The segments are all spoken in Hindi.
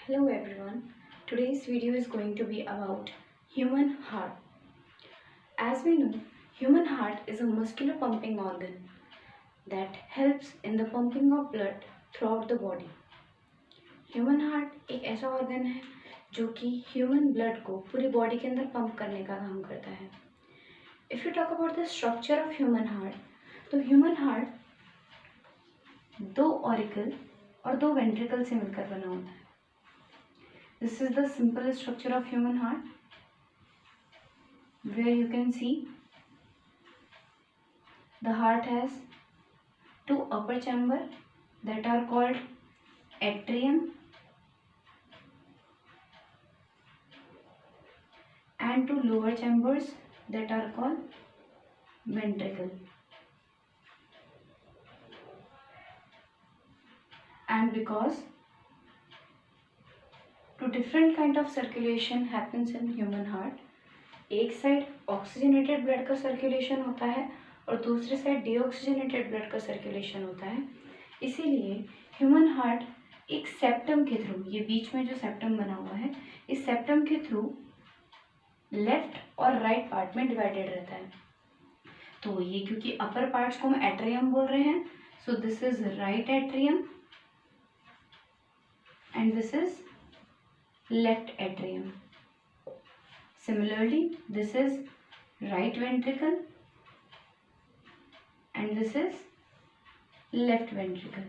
Hello everyone. Today's video is going to be about human heart. As we know, human heart is a muscular pumping organ that helps in the pumping of blood throughout the body. Human heart एक ऐसा ऑर्गन है जो कि ह्यूमन ब्लड को पूरी बॉडी के अंदर पंप करने का काम करता है. If you talk about the structure of human heart, तो ह्यूमन हार्ट दो ऑरिकल और दो वेंट्रिकल से मिलकर बना होता है. This is the simple structure of human heart, where you can see the heart has two upper chamber that are called atrium and two lower chambers that are called ventricle. And because two different kind of circulation happens in human heart, एक साइड ऑक्सीजनेटेड ब्लड का सर्कुलेशन होता है और दूसरी साइड डीऑक्सीजनेटेड ब्लड का सर्कुलेशन होता है. इसीलिए ह्यूमन हार्ट एक सेप्टम के थ्रू, ये बीच में जो सेप्टम बना हुआ है, इस सेप्टम के थ्रू लेफ्ट और राइट पार्ट में डिवाइडेड रहता है. तो ये क्योंकि अपर पार्ट्स को हम एट्रियम बोल रहे हैं, so this is right atrium and this is left atrium. Similarly, this is right ventricle and this is left ventricle.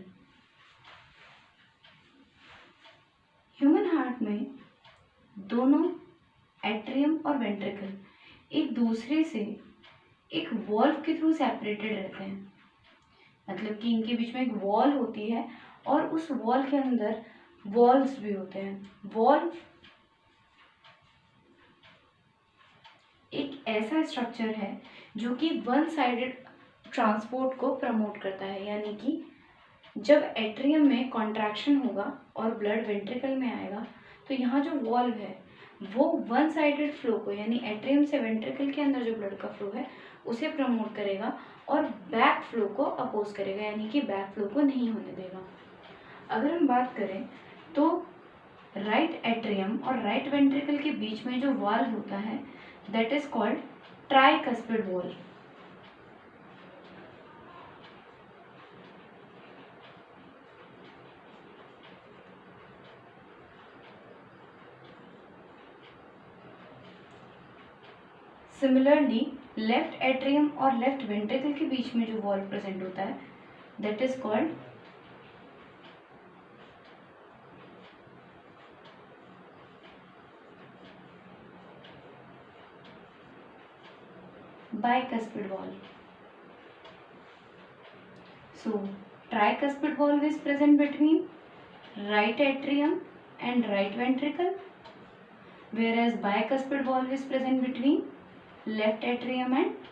Human heart में दोनों एट्रियम और वेंट्रिकल एक दूसरे से एक वॉल्व के थ्रू सेपरेटेड रहते हैं. मतलब कि इनके बीच में एक वॉल होती है और उस वॉल के अंदर वॉल्व्स भी होते हैं. वॉल्व एक ऐसा स्ट्रक्चर है जो कि वन साइडेड ट्रांसपोर्ट को प्रमोट करता है. यानी कि जब एट्रियम में कॉन्ट्रैक्शन होगा और ब्लड वेंट्रिकल में आएगा, तो यहाँ जो वॉल्व है वो वन साइडेड फ्लो को, यानी एट्रियम से वेंट्रिकल के अंदर जो ब्लड का फ्लो है उसे प्रमोट करेगा और बैक फ्लो को अपोज करेगा, यानी कि बैक फ्लो को नहीं होने देगा. अगर हम बात करें तो राइट एट्रियम और राइट वेंट्रिकल के बीच में जो वॉल्व होता है that is called tricuspid valve. Similarly left atrium और लेफ्ट वेंट्रिकल के बीच में जो वॉल्व प्रेजेंट होता है that is called bicuspid valve. So tricuspid valve is present between right atrium and right ventricle, whereas bicuspid valve is present between left atrium and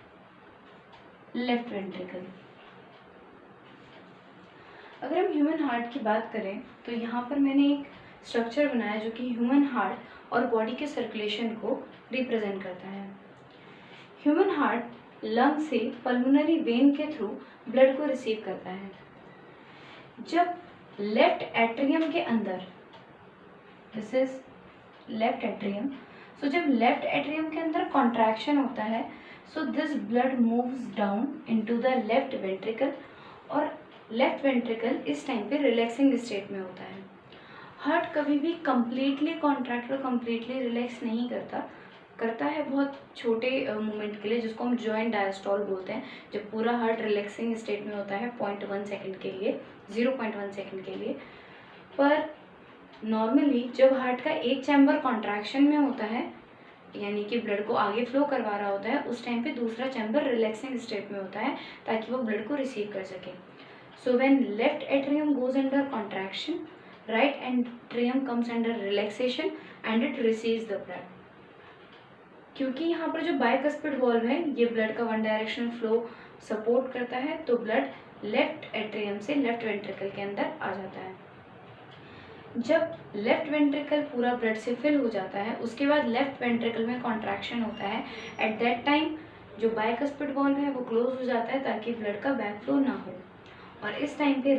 left ventricle. अगर हम ह्यूमन हार्ट की बात करें तो यहाँ पर मैंने एक स्ट्रक्चर बनाया जो कि ह्यूमन हार्ट और बॉडी के सर्कुलेशन को रिप्रेजेंट करता है. ह्यूमन हार्ट लंग से पल्मोनरी वेन के थ्रू ब्लड को रिसीव करता है. जब लेफ्ट एट्रियम के अंदर, दिस इज लेफ्ट एट्रियम, सो जब लेफ्ट एट्रियम के अंदर कॉन्ट्रैक्शन होता है, so this blood moves down into the left ventricle और लेफ्ट वेंट्रिकल इस टाइम पे रिलैक्सिंग स्टेट में होता है. हार्ट कभी भी कंप्लीटली कॉन्ट्रैक्ट और कंप्लीटली रिलैक्स नहीं करता है बहुत छोटे मोमेंट के लिए, जिसको हम जॉइंट डायस्टॉल बोलते हैं. जब पूरा हार्ट रिलैक्सिंग स्टेट में होता है 0.1 सेकेंड के लिए, 0.1 सेकेंड के लिए. पर नॉर्मली जब हार्ट का एक चैम्बर कॉन्ट्रैक्शन में होता है, यानी कि ब्लड को आगे फ्लो करवा रहा होता है, उस टाइम पे दूसरा चैम्बर रिलैक्सिंग स्टेट में होता है ताकि वो ब्लड को रिसीव कर सके. So when left atrium goes under contraction, right atrium comes under relaxation and it receives the blood. क्योंकि यहाँ पर जो बाइकस्पिड वॉल्व है ये ब्लड का वन डायरेक्शनल फ्लो सपोर्ट करता है, तो ब्लड लेफ्ट एट्रियम से लेफ्ट वेंट्रिकल के अंदर आ जाता है. जब लेफ्ट वेंट्रिकल पूरा ब्लड से फिल हो जाता है, उसके बाद लेफ्ट वेंट्रिकल में कॉन्ट्रैक्शन होता है. एट दैट टाइम जो बाइकस्पिड वॉल्व है वो क्लोज हो जाता है ताकि ब्लड का बैक फ्लो ना हो. और इस टाइम पे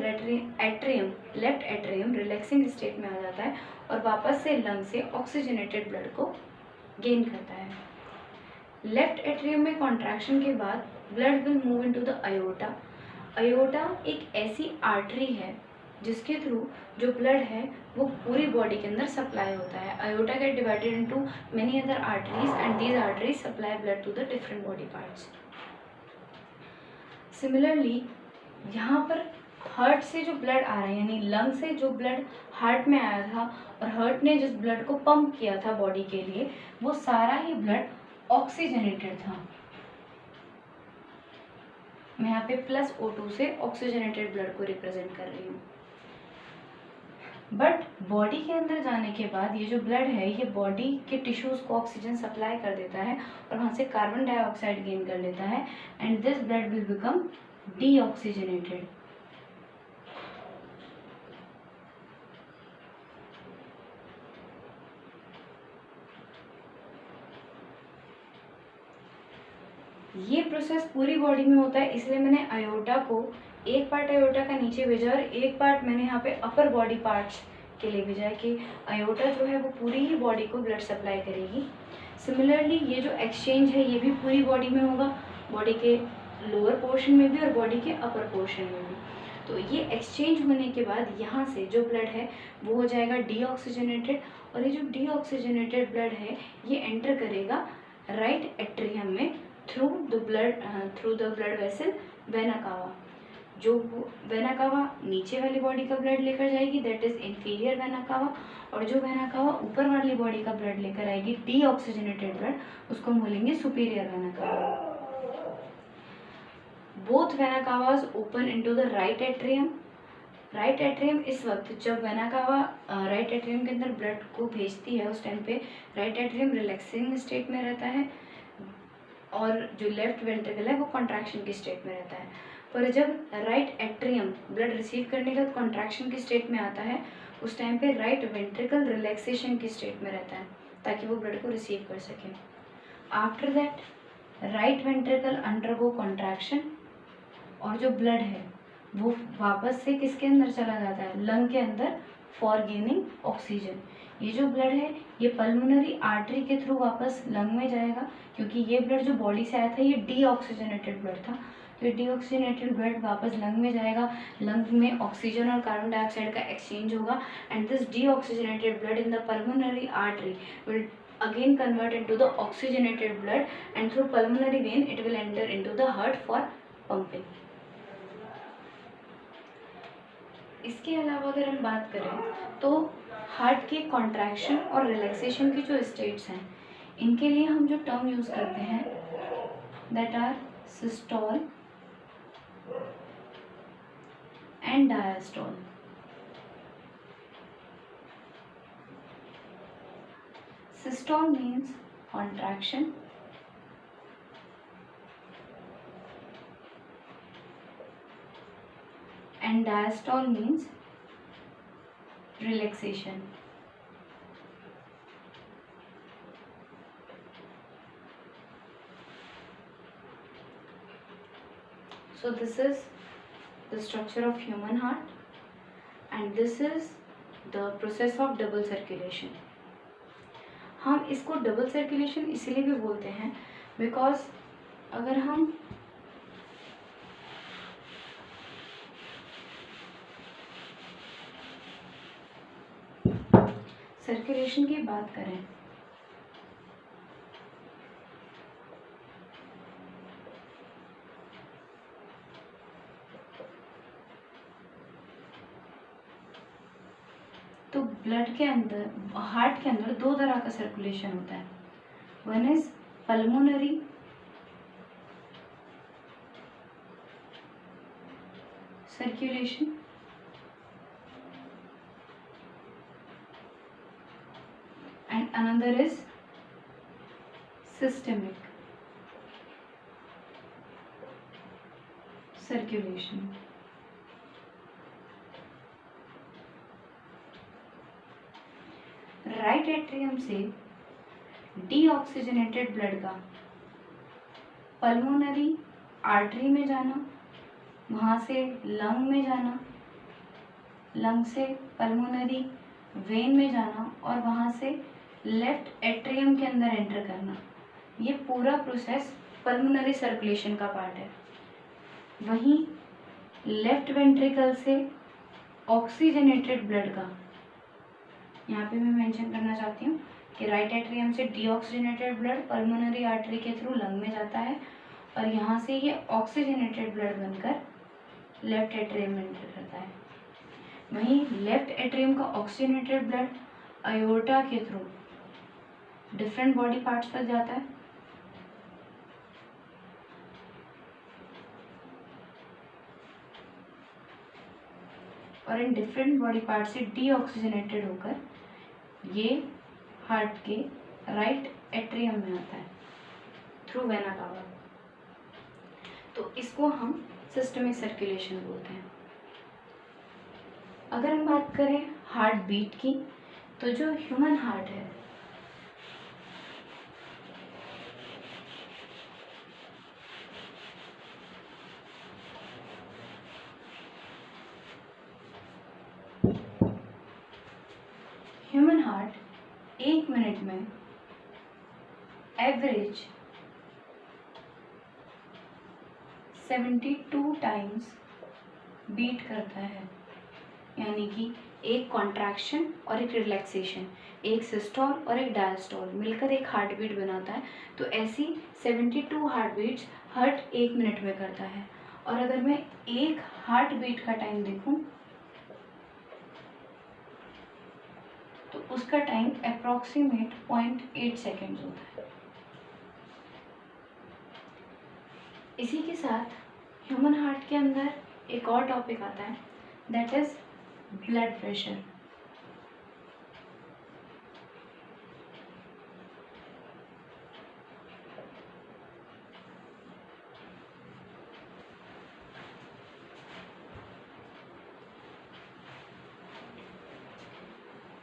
atrium left atrium relaxing state में आ जाता है और वापस से लंग से ऑक्सीजनेटेड ब्लड को गेन करता है। लेफ्ट एट्रियम में कॉन्ट्रैक्शन के बाद blood will move into the aorta. Aorta एक ऐसी आर्टरी है जिसके थ्रू जो ब्लड है वो पूरी बॉडी के अंदर सप्लाई होता है। Aorta get divided into many other arteries and these arteries supply blood to the different body parts. Similarly यहाँ पर हार्ट से जो ब्लड आ रहा है यानी लंग से जो ब्लड हार्ट में आया था और हार्ट ने जिस ब्लड को पंप किया था बॉडी के लिए वो सारा ही ब्लड ऑक्सीजनेटेड था। मैं यहाँ पे +O2 से ऑक्सीजनेटेड ब्लड को रिप्रेजेंट कर रही हूँ। बट बॉडी के अंदर जाने के बाद ये जो ब्लड है ये बॉडी के टिश्यूज को ऑक्सीजन सप्लाई कर देता है और वहाँ से कार्बन डाइऑक्साइड गेन कर लेता है and this blood will become deoxygenated. ये प्रोसेस पूरी बॉडी में होता है, इसलिए मैंने अयोर्टा को एक पार्ट अयोर्टा का नीचे भेजा और एक पार्ट मैंने यहाँ पे अपर बॉडी पार्ट्स के लिए भेजा है कि अयोर्टा जो है वो पूरी ही बॉडी को ब्लड सप्लाई करेगी। सिमिलरली ये जो एक्सचेंज है ये भी पूरी बॉडी में होगा, बॉडी के लोअर पोर्शन में भी और बॉडी के अपर पोर्शन में भी। तो ये एक्सचेंज होने के बाद यहाँ से जो ब्लड है वो हो जाएगा डीऑक्सीजनेटेड और ये जो डीऑक्सीजनेटेड ब्लड है ये एंटर करेगा राइट एट्रियम में through the blood vessel vena cava. जो वेना कावा नीचे वाली बॉडी का ब्लड लेकर जाएगी that is inferior vena cava और जो वेना कावा ऊपर वाली बॉडी का ब्लड लेकर आएगी डीऑक्सीजनेटेड ब्लड उसको हम बोलेंगे superior vena cava. Both vena cavas open into the right atrium. Right atrium इस वक्त जब वेना कावा राइट एट्रियम के अंदर ब्लड को भेजती है उस टाइम पे राइट एट्रियम रिलैक्सिंग स्टेट में रहता है और जो लेफ्ट वेंट्रिकल है वो कॉन्ट्रैक्शन की स्टेट में रहता है। पर जब राइट एट्रियम ब्लड रिसीव करने का कॉन्ट्रैक्शन की स्टेट में आता है उस टाइम पे राइट वेंट्रिकल रिलैक्सेशन की स्टेट में रहता है ताकि वो ब्लड को रिसीव कर सके। After that right ventricle undergo contraction और जो ब्लड है वो वापस से किसके अंदर चला जाता है लंग के अंदर फॉर गेनिंग ऑक्सीजन। ये जो ब्लड है ये पल्मोनरी आर्टरी के थ्रू वापस लंग में जाएगा क्योंकि ये ब्लड जो बॉडी से आया था ये डीऑक्सीजनेटेड ब्लड था। तो ये डीऑक्सीजनेटेड ब्लड वापस लंग में जाएगा, लंग में ऑक्सीजन और कार्बन डाइऑक्साइड का एक्सचेंज होगा and this deoxygenated blood in the pulmonary artery will again convert into the oxygenated blood and through pulmonary vein it will enter into the heart for pumping. इसके अलावा अगर हम बात करें तो हार्ट के कॉन्ट्रैक्शन और रिलैक्सेशन की जो स्टेट्स हैं इनके लिए हम जो टर्म यूज़ करते हैं that are systole and diastole. Systole means contraction and diastole means relaxation. So this is the structure of human heart and this is the process of double circulation. हम इसको डबल सर्कुलेशन इसीलिए भी बोलते हैं बिकॉज अगर हम सर्कुलेशन की बात करें तो ब्लड के अंदर हार्ट के अंदर दो तरह का सर्कुलेशन होता है। One is pulmonary circulation and another is systemic circulation. Right atrium से डीऑक्सीजनेटेड ब्लड का पल्मोनरी आर्टरी में जाना वहाँ से लंग में जाना, लंग से पल्मोनरी वेन में जाना और वहाँ से लेफ्ट एट्रियम के अंदर एंटर करना। ये पूरा प्रोसेस पल्मोनरी सर्कुलेशन का पार्ट है। वहीं लेफ्ट वेंट्रिकल से ऑक्सीजनेटेड ब्लड का, यहाँ पे मैं मेंशन करना चाहती हूँ कि राइट एट्रियम से डीऑक्सीजनेटेड ब्लड पल्मोनरी आर्टरी के थ्रू लंग में जाता है और यहाँ से ये ऑक्सीजनेटेड ब्लड बनकर लेफ्ट एट्रियम में एंटर करता है। वहीं लेफ्ट एट्रियम का ऑक्सीजनेटेड ब्लड अयोर्टा के थ्रू डिफरेंट बॉडी पार्ट्स तक जाता है और इन डिफरेंट बॉडी पार्ट से डीऑक्सीजनेटेड होकर ये हार्ट के राइट एट्रियम में आता है थ्रू वेना कावा। तो इसको हम सिस्टमिक सर्कुलेशन बोलते हैं। अगर हम बात करें हार्ट बीट की, तो जो ह्यूमन हार्ट है ह्यूमन हार्ट 1 मिनट में एवरेज 72 टाइम्स बीट करता है, यानी कि एक कॉन्ट्रैक्शन और एक रिलैक्सेशन, एक सिस्टोल और एक डायस्टोल मिलकर एक हार्ट बीट बनाता है। तो ऐसी 72 हार्ट बीट्स हार्ट 1 मिनट में करता है। और अगर मैं एक हार्ट बीट का टाइम देखूं तो उसका टाइम अप्रॉक्सीमेट 0.8 सेकेंड्स होता है। इसी के साथ ह्यूमन हार्ट के अंदर एक और टॉपिक आता है, that is blood pressure.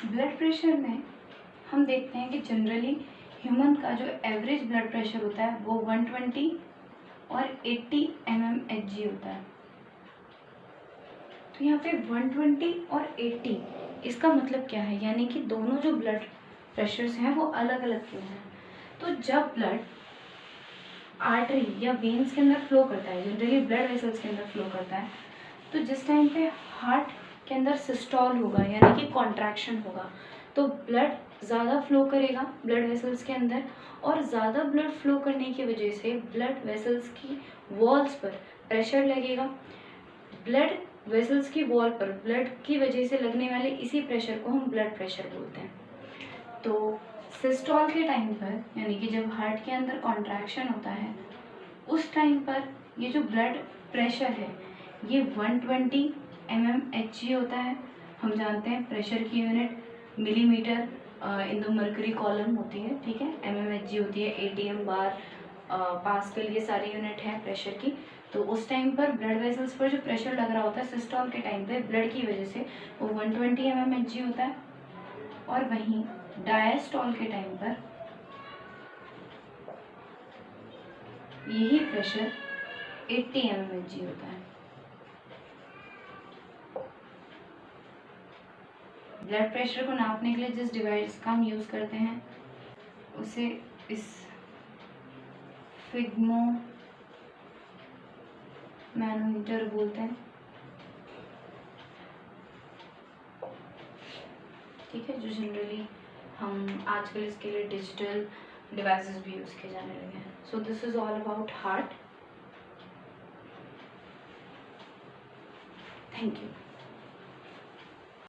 Blood pressure में हम देखते हैं कि जनरली ह्यूमन का जो एवरेज ब्लड प्रेशर होता है वो 120 और 80 mmHg होता है। तो यहाँ पे 120 और 80 इसका मतलब क्या है, यानी कि दोनों जो ब्लड प्रेशर्स हैं वो अलग अलग क्यों हैं। तो जब ब्लड आर्टरी या वेन्स के अंदर फ्लो करता है, जनरली ब्लड वेसल्स के अंदर फ्लो करता है, तो जिस टाइम पे हार्ट के अंदर सिस्टोल होगा यानी कि कॉन्ट्रैक्शन होगा, तो ब्लड ज़्यादा फ्लो करेगा ब्लड वेसल्स के अंदर और ज़्यादा ब्लड फ्लो करने की वजह से ब्लड वेसल्स की वॉल्स पर प्रेशर लगेगा। ब्लड वेसल्स की वॉल पर ब्लड की वजह से लगने वाले इसी प्रेशर को हम ब्लड प्रेशर बोलते हैं। तो सिस्टोल के टाइम पर, यानी कि जब हार्ट के अंदर कॉन्ट्रैक्शन होता है, उस टाइम पर ये जो ब्लड प्रेशर है ये 120 mmHg होता है। हम जानते हैं प्रेशर की unit millimetre in the mercury column होती है, ठीक है। mmHg होती है, ATM बार पास्कल, ये सारी यूनिट है प्रेशर की। तो उस टाइम पर ब्लड वेसल्स पर जो प्रेशर लग रहा होता है सिस्टोल के टाइम पे ब्लड की वजह से वो 120 mmHg होता है। और वहीं डायस्टोल के टाइम पर यही प्रेशर 80 mmHg होता है। ब्लड प्रेशर को नापने के लिए जिस डिवाइस का हम यूज़ करते हैं उसे इस फिग्मो मैनोमीटर बोलते हैं, ठीक है, जो जनरली हम आजकल इसके लिए डिजिटल डिवाइसेस भी यूज़ किए जाने लगे हैं। So this is all about heart. Thank you.